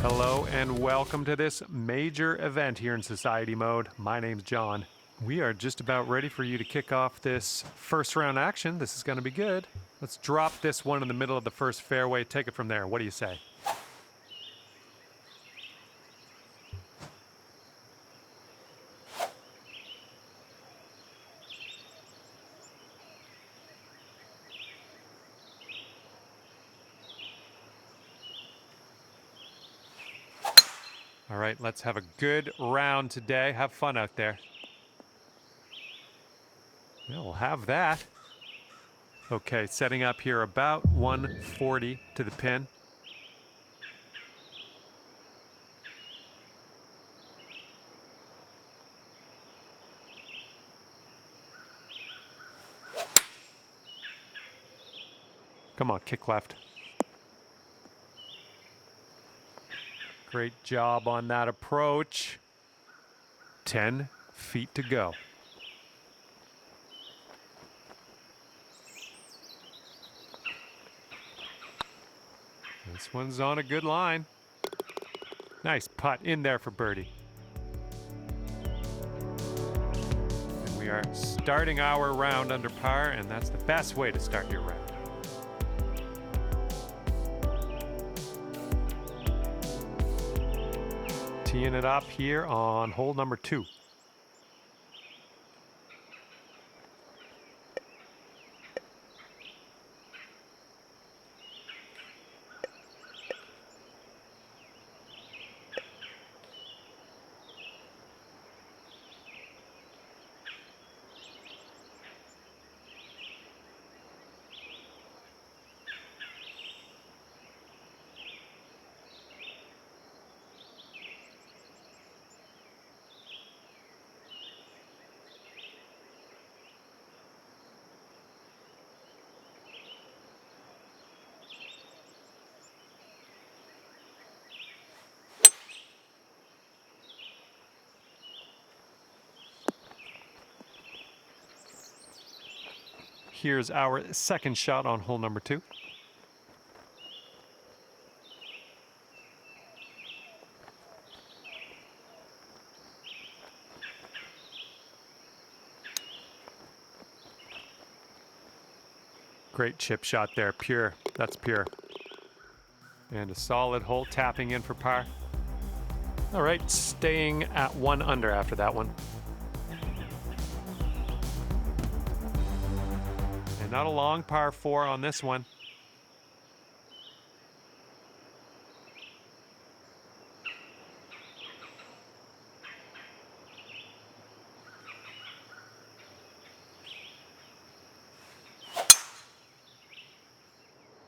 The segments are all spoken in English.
Hello and welcome to this major event here in Society Mode. My name's John. We are just about ready for you to kick off this first round action. This is going to be good. Let's drop this one in the middle of the first fairway. Take it from there. What do you say? All right, let's have a good round today. Have fun out there. Yeah, we'll have that. Okay, setting up here about 140 to the pin. Come on, kick left. Great job on that approach. 10 feet to go. This one's on a good line. Nice putt in there for birdie. And we are starting our round under par, and that's the best way to start your round. Teeing it up here on hole number 2. Here's our second shot on hole number 2. Great chip shot there, pure. That's pure. And a solid hole, tapping in for par. All right, staying at 1 under after that one. And not a long par 4 on this one.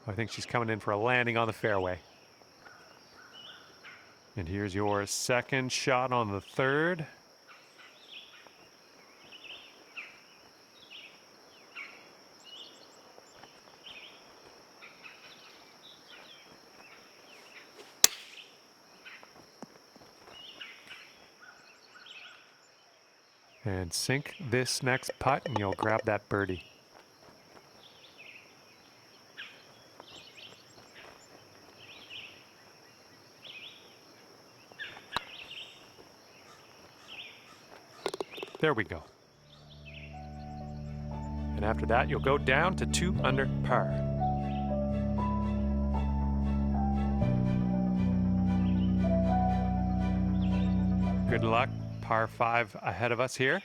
I think she's coming in for a landing on the fairway. And here's your second shot on the 3rd. And sink this next putt and you'll grab that birdie. There we go. And after that, you'll go down to 2 under par. Good luck. Par 5 ahead of us here.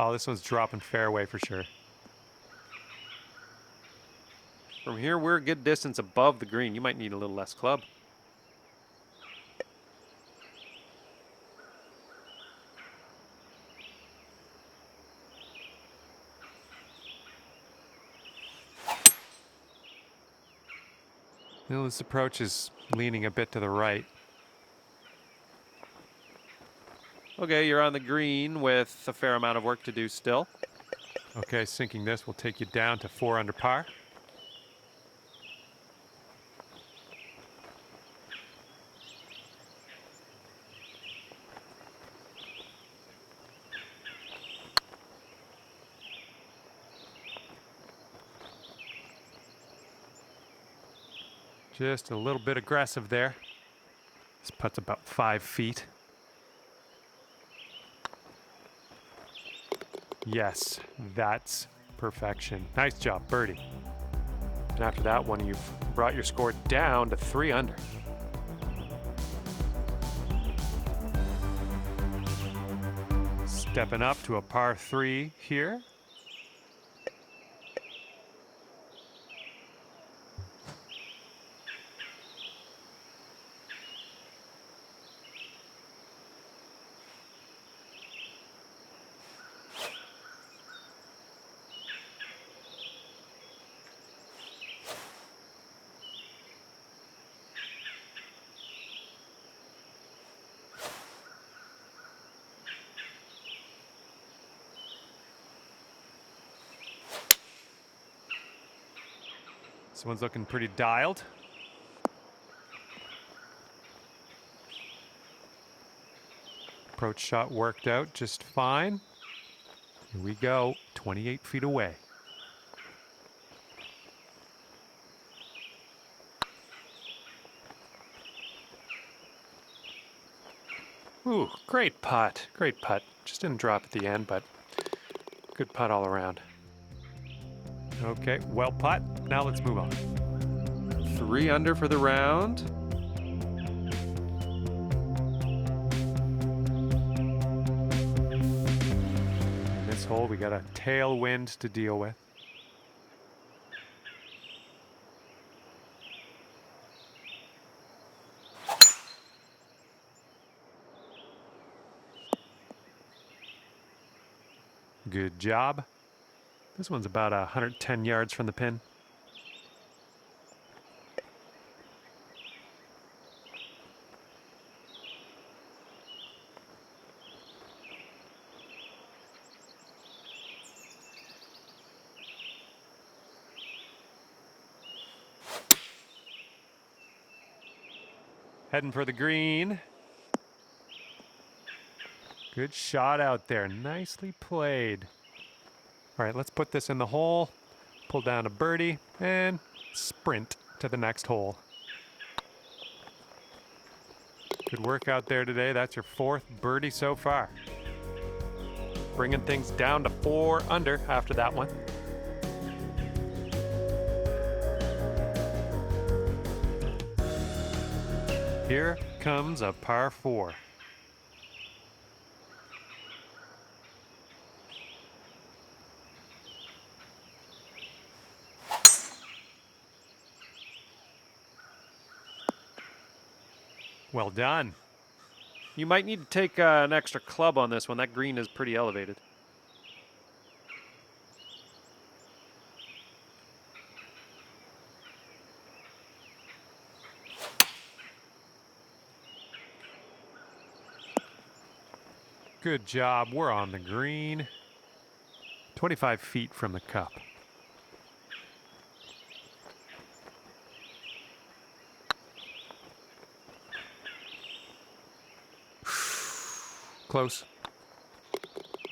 Oh, this one's dropping fairway for sure. From here, we're a good distance above the green. You might need a little less club. Well, this approach is leaning a bit to the right. Okay, you're on the green with a fair amount of work to do still. Okay, sinking this will take you down to 4 under par. Just a little bit aggressive there. This putt's about 5 feet. Yes, that's perfection. Nice job, birdie. And after that one, you've brought your score down to 3 under. Stepping up to a par 3 here. This one's looking pretty dialed. Approach shot worked out just fine. Here we go, 28 feet away. Ooh, great putt, great putt. Just didn't drop at the end, but good putt all around. Okay, well putt. Now let's move on. 3 under for the round. In this hole, we got a tailwind to deal with. Good job. This one's about 110 yards from the pin. Heading for the green. Good shot out there. Nicely played. All right, let's put this in the hole, pull down a birdie, and sprint to the next hole. Good work out there today. That's your 4th birdie so far. Bringing things down to 4 under after that one. Here comes a par 4. Well done. You might need to take an extra club on this one. That green is pretty elevated. Good job. We're on the green. 25 feet from the cup. Close.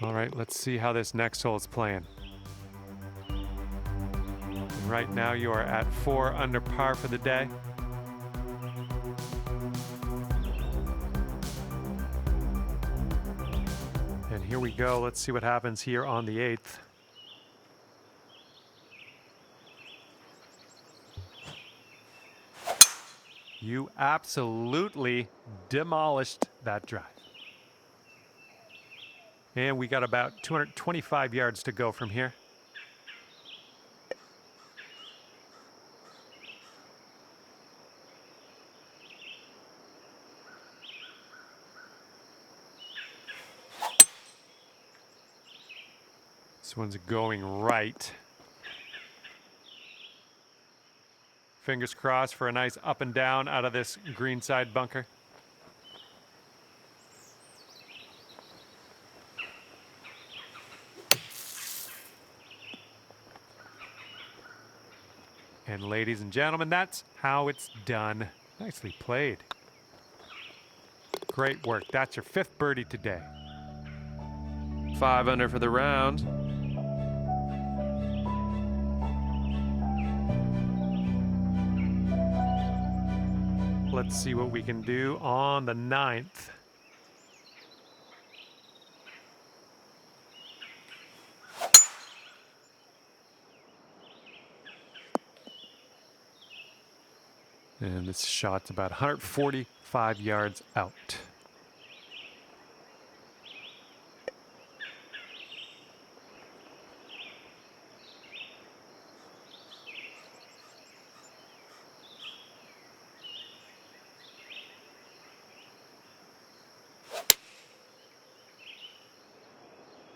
All right, let's see how this next hole is playing. And right now you are at 4 under par for the day. And here we go. Let's see what happens here on the 8th. You absolutely demolished that drive. And we got about 225 yards to go from here. This one's going right. Fingers crossed for a nice up and down out of this green side bunker. And ladies and gentlemen, that's how it's done. Nicely played. Great work. That's your 5th birdie today. 5 under for the round. Let's see what we can do on the 9th. And this shot's about 145 yards out.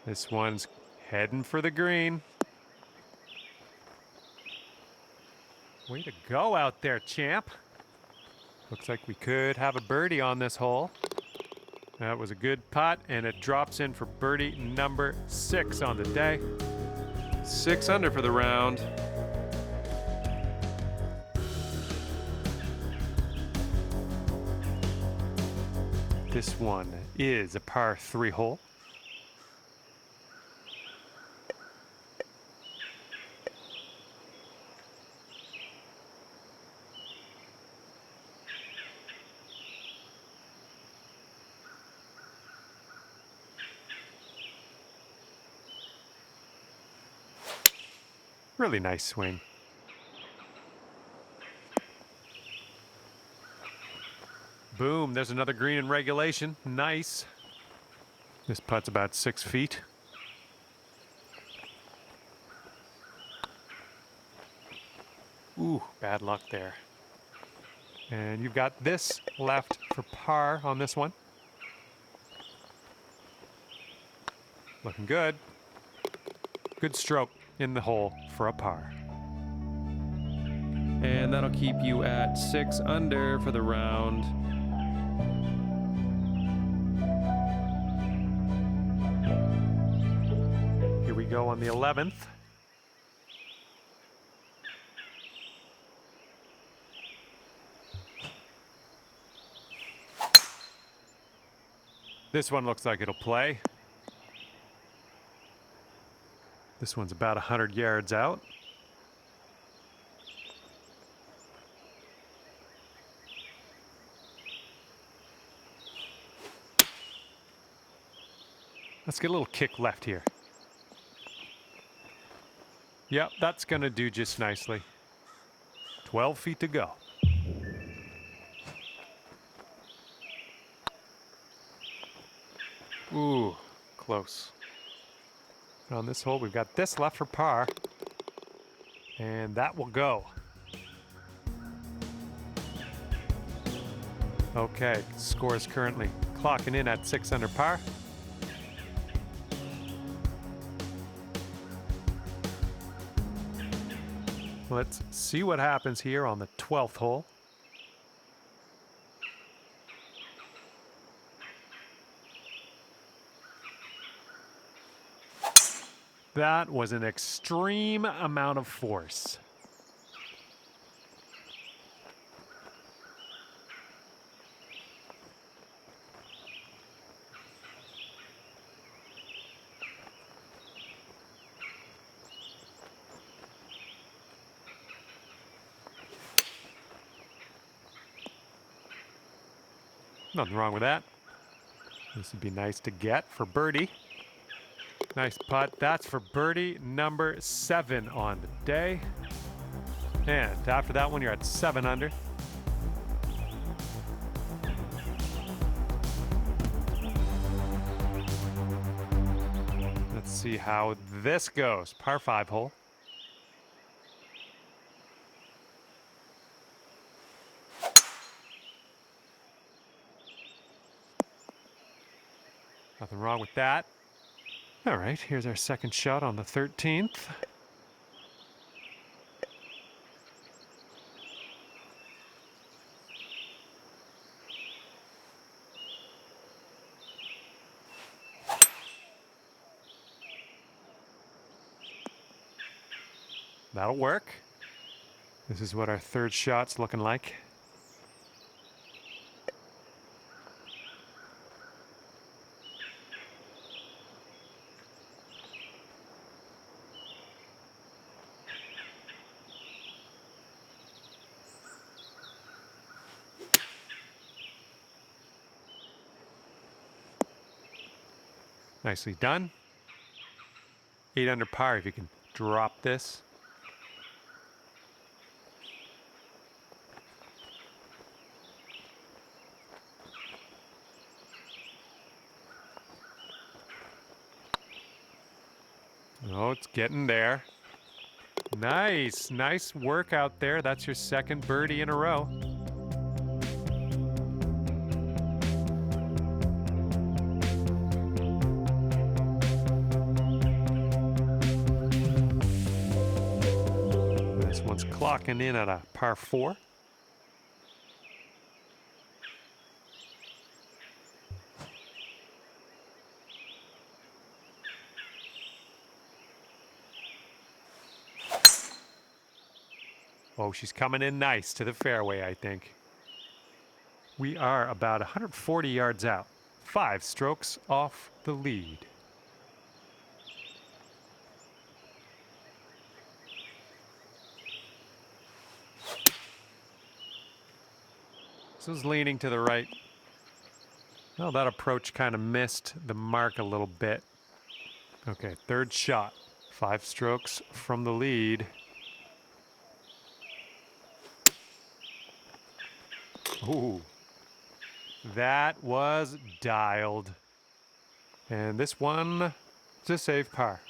This one's heading for the green. Way to go out there, champ. Looks like we could have a birdie on this hole. That was a good putt, and it drops in for birdie number 6 on the day. 6 under for the round. This one is a par 3 hole. Really nice swing. Boom, there's another green in regulation. Nice. This putt's about 6 feet. Ooh, bad luck there. And you've got this left for par on this one. Looking good. Good stroke in the hole for a par. And that'll keep you at 6 under for the round. Here we go on the 11th. This one looks like it'll play. This one's about 100 yards out. Let's get a little kick left here. Yep, that's going to do just nicely. 12 feet to go. Ooh, close. On this hole, we've got this left for par. And that will go. Okay, score is currently clocking in at 6 under par. Let's see what happens here on the 12th hole. That was an extreme amount of force. Nothing wrong with that. This would be nice to get for birdie. Nice putt. That's for birdie number 7 on the day. And after that one, you're at 7 under. Let's see how this goes. Par 5 hole. Nothing wrong with that. All right, here's our second shot on the 13th. That'll work. This is what our third shot's looking like. Nicely done. 8 under par if you can drop this. Oh, it's getting there. Nice, nice work out there. That's your second birdie in a row. This one's clocking in at a par 4. Oh, she's coming in nice to the fairway, I think. We are about 140 yards out, 5 strokes off the lead. This is leaning to the right. Well, that approach kind of missed the mark a little bit. Okay, third shot, 5 strokes from the lead. Ooh, that was dialed. And this one is a safe par.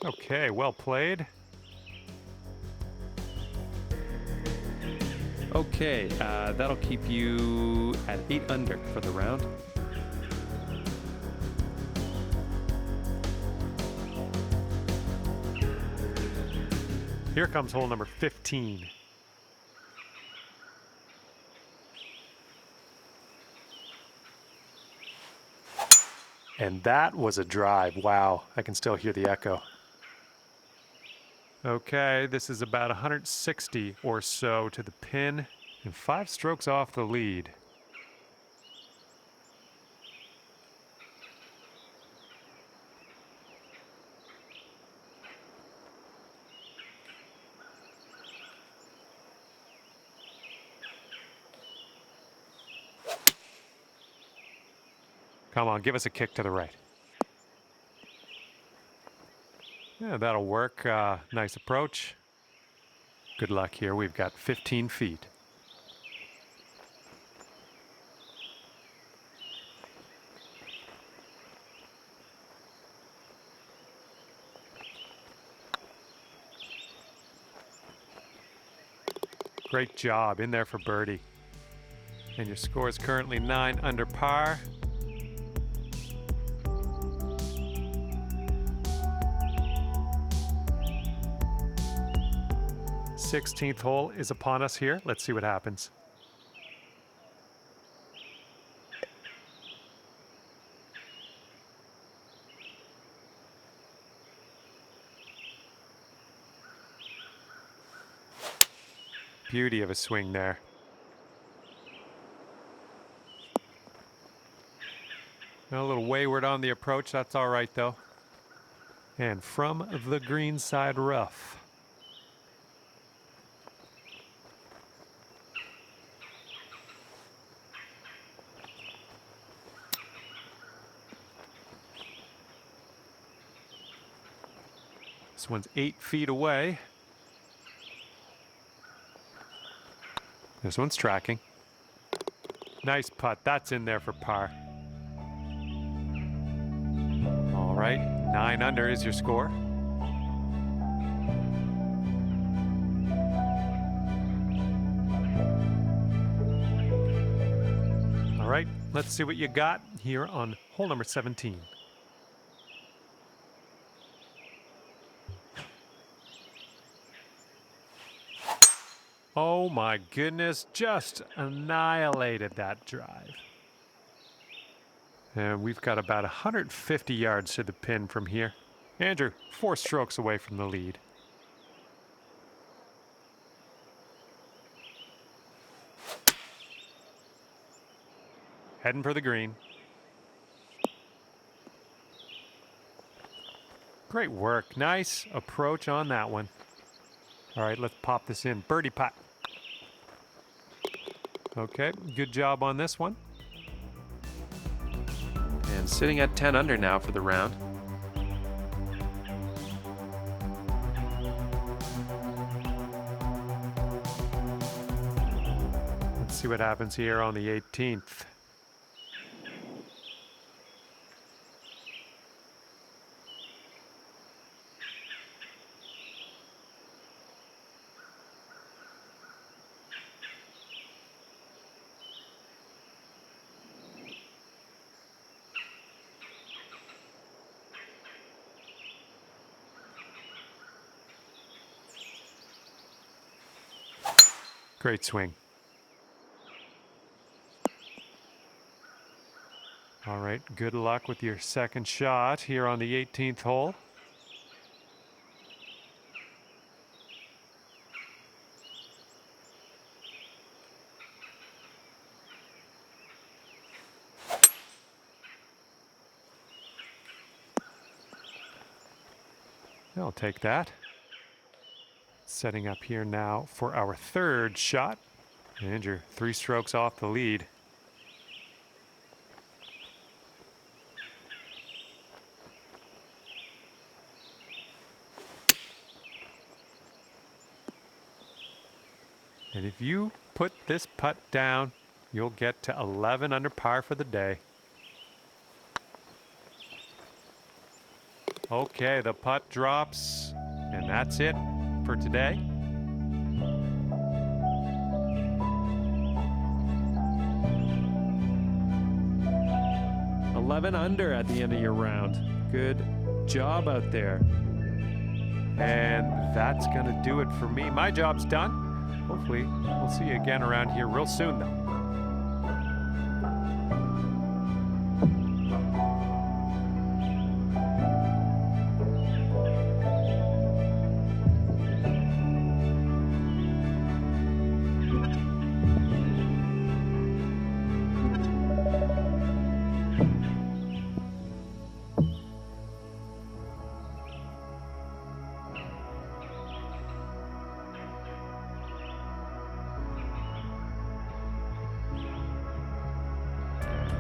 Okay, well played. Okay, that'll keep you at 8 under for the round. Here comes hole number 15. And that was a drive. Wow, I can still hear the echo. Okay, this is about 160 or so to the pin and 5 strokes off the lead. Come on, give us a kick to the right. Yeah, that'll work. Nice approach. Good luck here. We've got 15 feet. Great job. In there for birdie. And your score is currently 9 under par. The 16th hole is upon us here. Let's see what happens. Beauty of a swing there. A little wayward on the approach. That's all right, though. And from the green side rough. This one's 8 feet away. This one's tracking. Nice putt. That's in there for par. All right, 9 under is your score. All right, let's see what you got here on hole number 17. Oh my goodness, just annihilated that drive. And we've got about 150 yards to the pin from here. Andrew, 4 strokes away from the lead. Heading for the green. Great work. Nice approach on that one. All right, let's pop this in. Birdie putt. Okay, good job on this one. And sitting at 10 under now for the round. Let's see what happens here on the 18th. Great swing. All right, good luck with your second shot here on the 18th hole. I'll take that. Setting up here now for our third shot. And you're 3 strokes off the lead. And if you put this putt down, you'll get to 11 under par for the day. Okay, the putt drops, and that's it for today. $11 under at the end of your round. Good job out there. And that's going to do it for me. My job's done. Hopefully, we'll see you again around here real soon, though.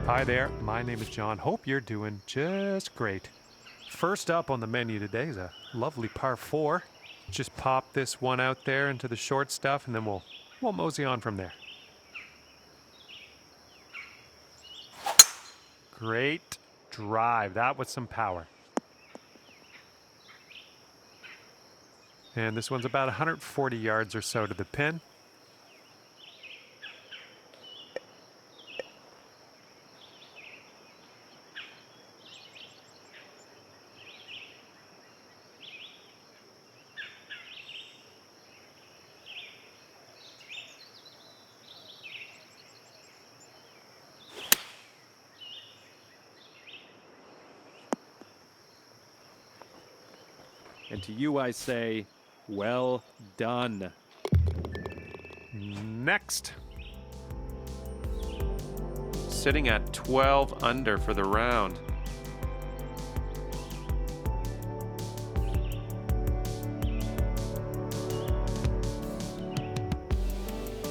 Hi there, my name is John. Hope you're doing just great. First up on the menu today is a lovely par 4. Just pop this one out there into the short stuff, and then we'll mosey on from there. Great drive. That was some power. And this one's about 140 yards or so to the pin. And to you I say, well done. Next. Sitting at 12 under for the round.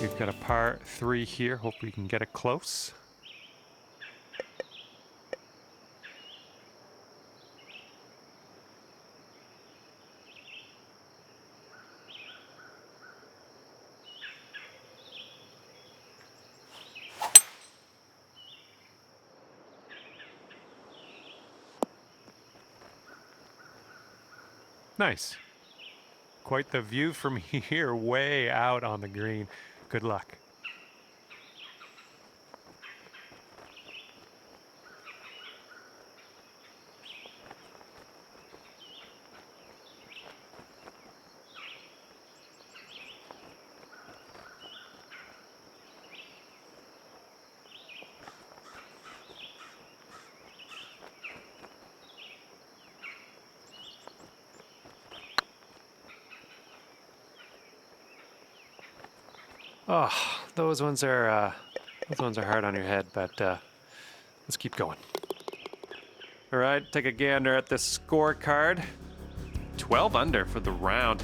We've got a par 3 here. Hope we can get it close. Nice. Quite the view from here, way out on the green. Good luck. Oh, those ones are hard on your head, but let's keep going. All right, take a gander at this scorecard. 12 under for the round.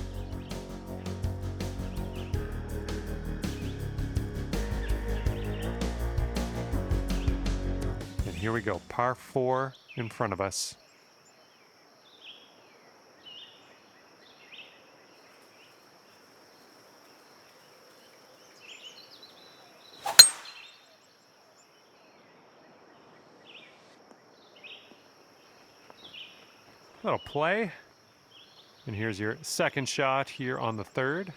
And here we go, par 4 in front of us. Little play. And here's your second shot here on the third.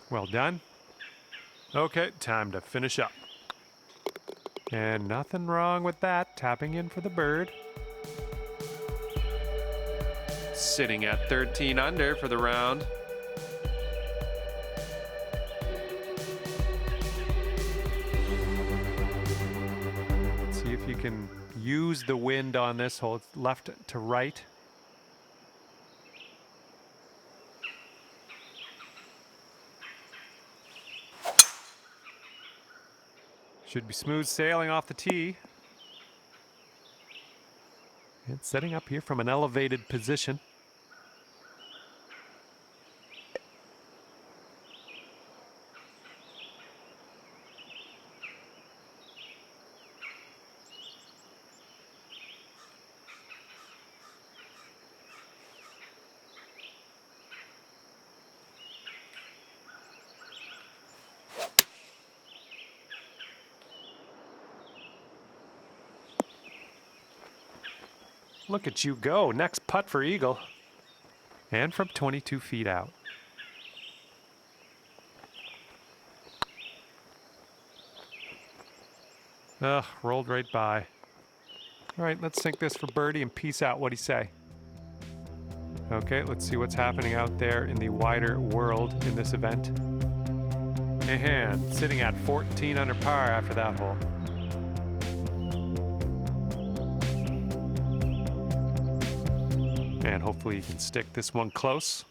Well done. Okay, time to finish up. And nothing wrong with that, tapping in for the bird. Sitting at 13 under for the round. See if you can use the wind on this hole. It's left to right. Should be smooth sailing off the tee. It's setting up here from an elevated position. Look at you go. Next putt for eagle. And from 22 feet out. Ugh, rolled right by. All right, let's sink this for birdie and peace out. What'd he say? Okay, let's see what's happening out there in the wider world in this event. And sitting at 14 under par after that hole. And hopefully you can stick this one close.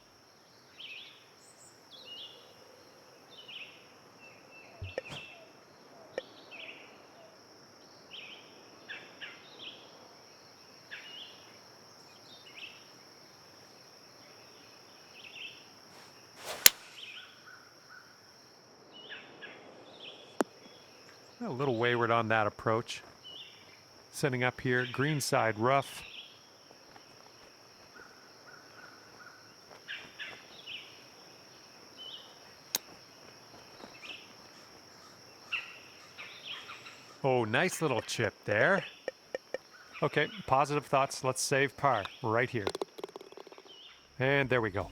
A little wayward on that approach. Setting up here, green side rough. Oh, nice little chip there. Okay, positive thoughts. Let's save par right here. And there we go.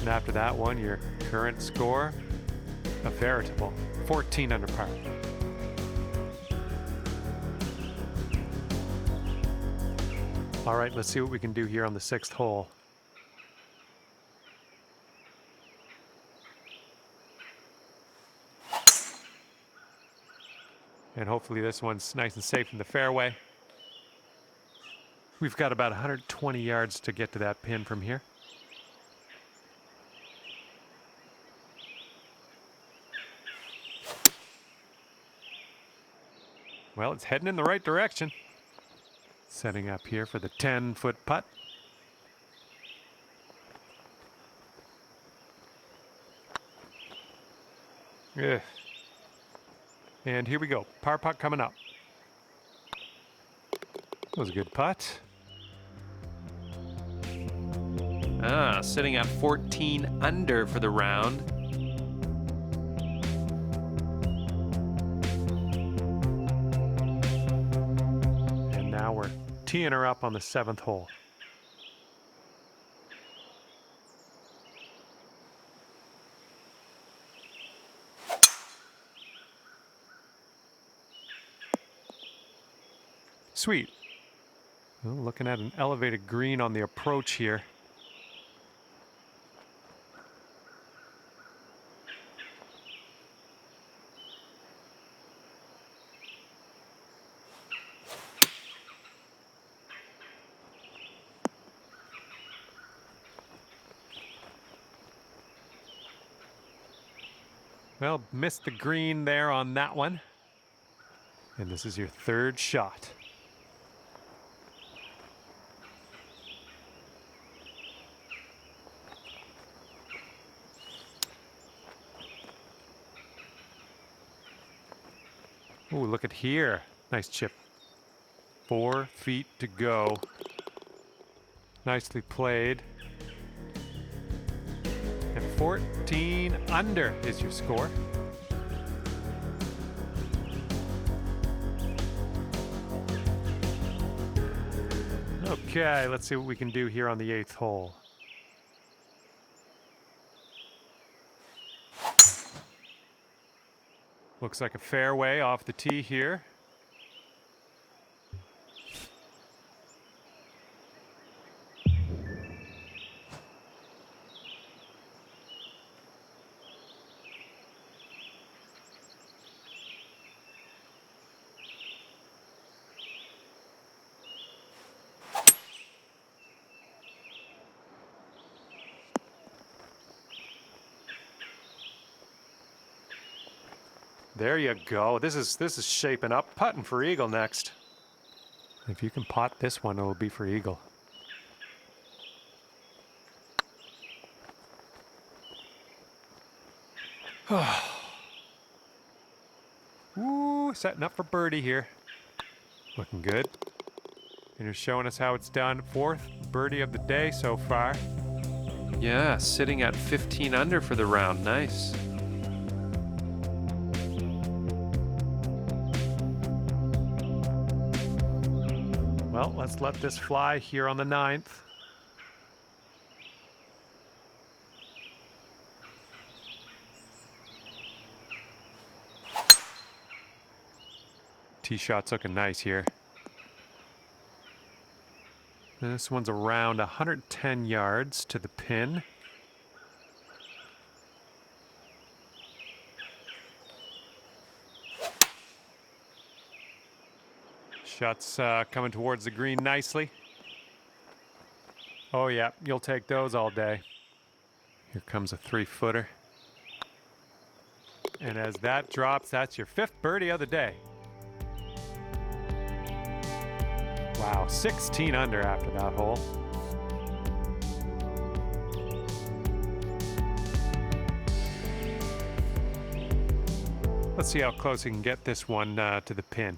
And after that one, your current score, a veritable 14 under par. All right, let's see what we can do here on the 6th hole. And hopefully this one's nice and safe in the fairway. We've got about 120 yards to get to that pin from here. Well, it's heading in the right direction. Setting up here for the 10-foot putt. Yeah. And here we go. Par putt coming up. That was a good putt. Sitting at 14 under for the round. And now we're teeing her up on the 7th hole. Sweet. Well, looking at an elevated green on the approach here. Well, missed the green there on that one. And this is your third shot. Ooh, look at here. Nice chip. 4 feet to go. Nicely played. And 14 under is your score. Okay, let's see what we can do here on the 8th hole. Looks like a fairway off the tee here. There you go. This is shaping up. Putting for eagle next. If you can pot this one, it'll be for eagle. Ooh, setting up for birdie here. Looking good. And you're showing us how it's done. 4th birdie of the day so far. Yeah, sitting at 15 under for the round. Nice. Well, let's let this fly here on the 9th. Tee shot's looking nice here. And this one's around 110 yards to the pin. Shot's coming towards the green nicely. Oh yeah, you'll take those all day. Here comes a 3-footer. And as that drops, that's your 5th birdie of the day. Wow, 16 under after that hole. Let's see how close we can get this one to the pin.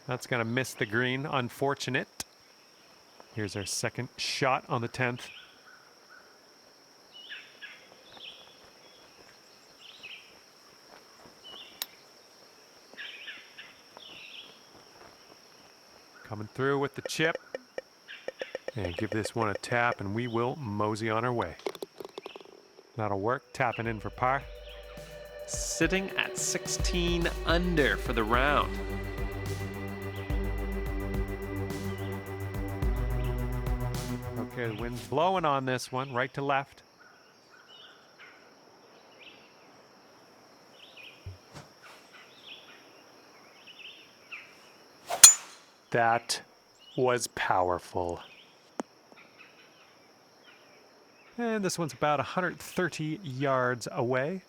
That's going to miss the green. Unfortunate. Here's our second shot on the 10th. Coming through with the chip. And give this one a tap, and we will mosey on our way. That'll work. Tapping in for par. Sitting at 16 under for the round. Okay, the wind's blowing on this one, right to left. That was powerful. And this one's about 130 yards away.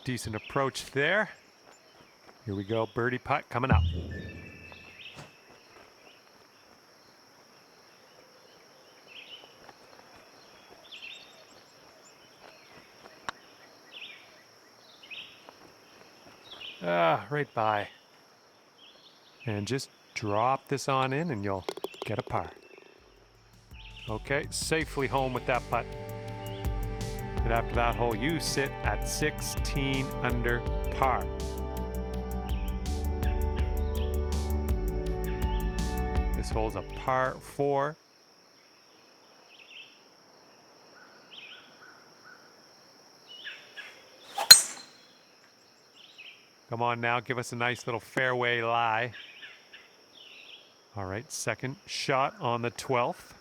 Decent approach there. Here we go, birdie putt coming up. Right by. And just drop this on in and you'll get a par. Okay, safely home with that putt. And after that hole, you sit at 16 under par. This hole's a par 4. Come on now, give us a nice little fairway lie. All right, second shot on the 12th.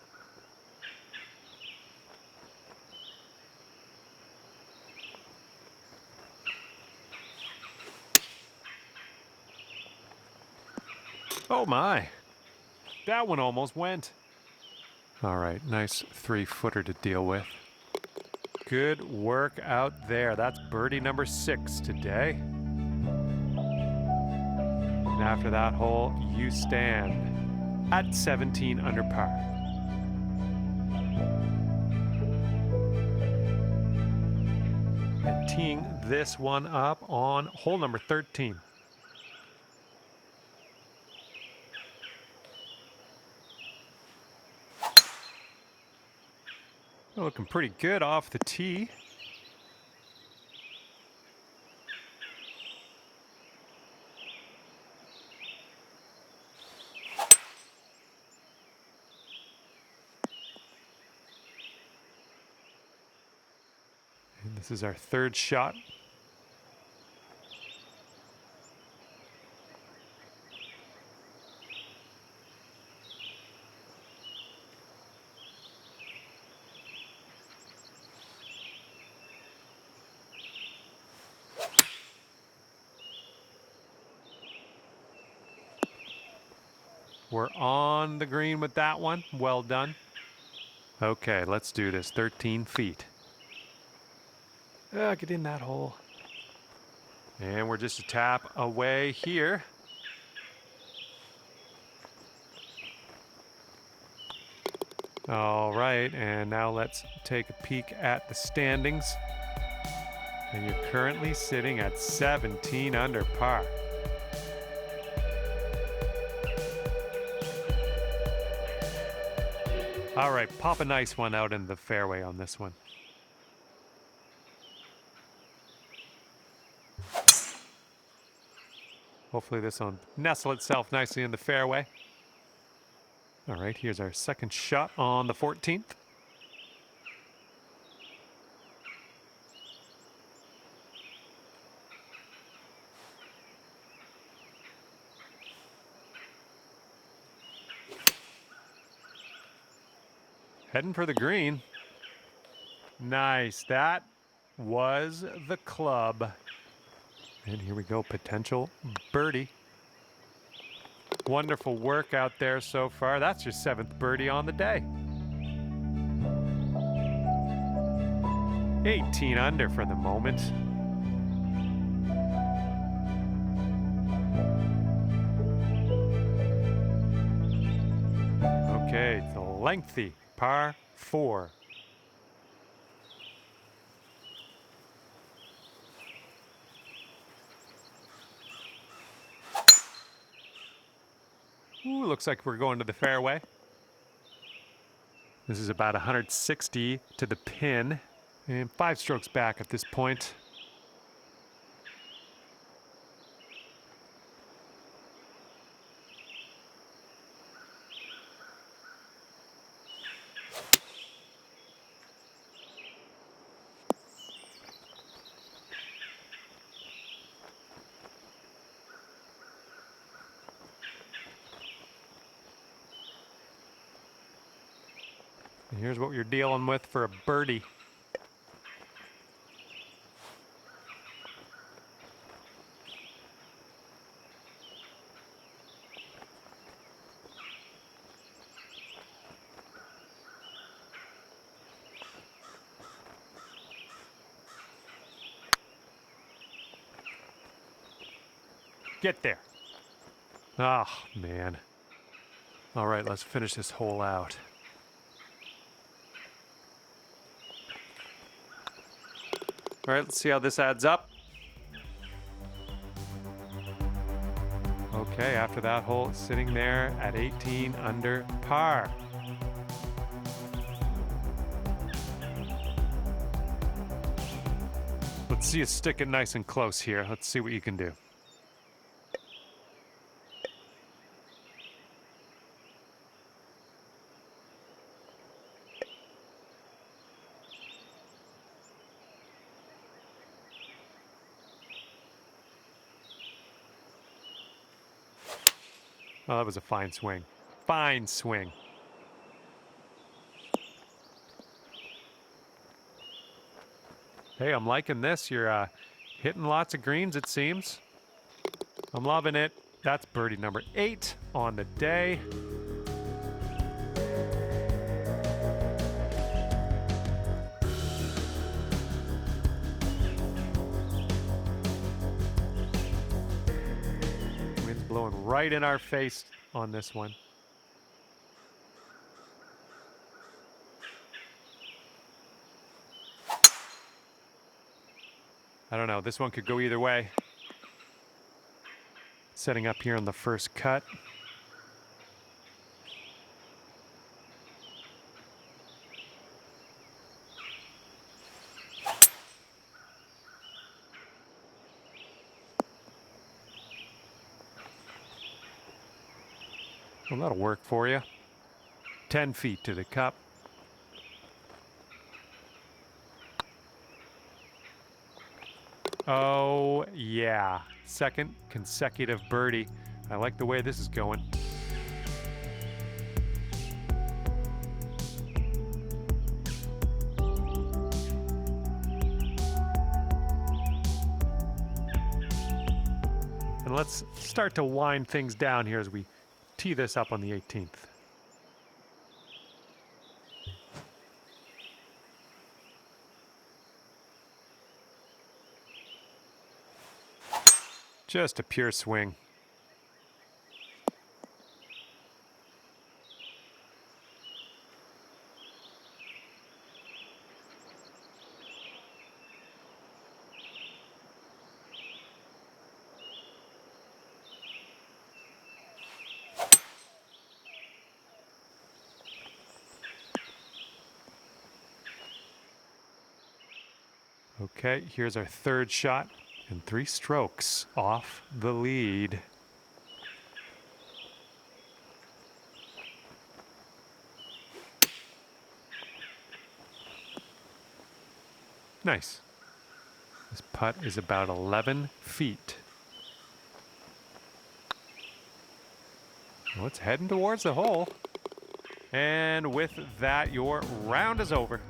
Oh my, that one almost went. All right, nice 3-footer to deal with. Good work out there. That's birdie number 6 today. And after that hole, you stand at 17 under par. And teeing this one up on hole number 13. Looking pretty good off the tee. And this is our third shot. We're on the green with that one. Well done. Okay, let's do this. 13 feet. Get in that hole. And we're just a tap away here. All right, and now let's take a peek at the standings. And you're currently sitting at 17 under par. All right, pop a nice one out in the fairway on this one. Hopefully this will nestle itself nicely in the fairway. All right, here's our second shot on the 14th. Heading for the green. Nice. That was the club. And here we go, potential birdie. Wonderful work out there so far. That's your 7th birdie on the day. 18 under for the moment. Okay, it's a lengthy par 4. Ooh, looks like we're going to the fairway. This is about 160 to the pin, and 5 strokes back at this point. And here's what you're dealing with for a birdie. Get there. Oh, man. All right, let's finish this hole out. All right, let's see how this adds up. Okay, after that hole, it's sitting there at 18 under par. Let's see you stick it nice and close here. Let's see what you can do. Oh, that was a fine swing. Fine swing. Hey, I'm liking this. You're hitting lots of greens, it seems. I'm loving it. That's birdie number 8 on the day. Wind's blowing right in our face on this one. I don't know. This one could go either way. Setting up here on the first cut. Well, that'll work for you. 10 feet to the cup. Oh, yeah. Second consecutive birdie. I like the way this is going. And let's start to wind things down here as we tee this up on the 18th. Just a pure swing. Okay, here's our third shot and 3 strokes off the lead. Nice. This putt is about 11 feet. Well, it's heading towards the hole. And with that, your round is over.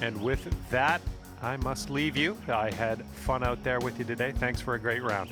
And with that, I must leave you. I had fun out there with you today. Thanks for a great round.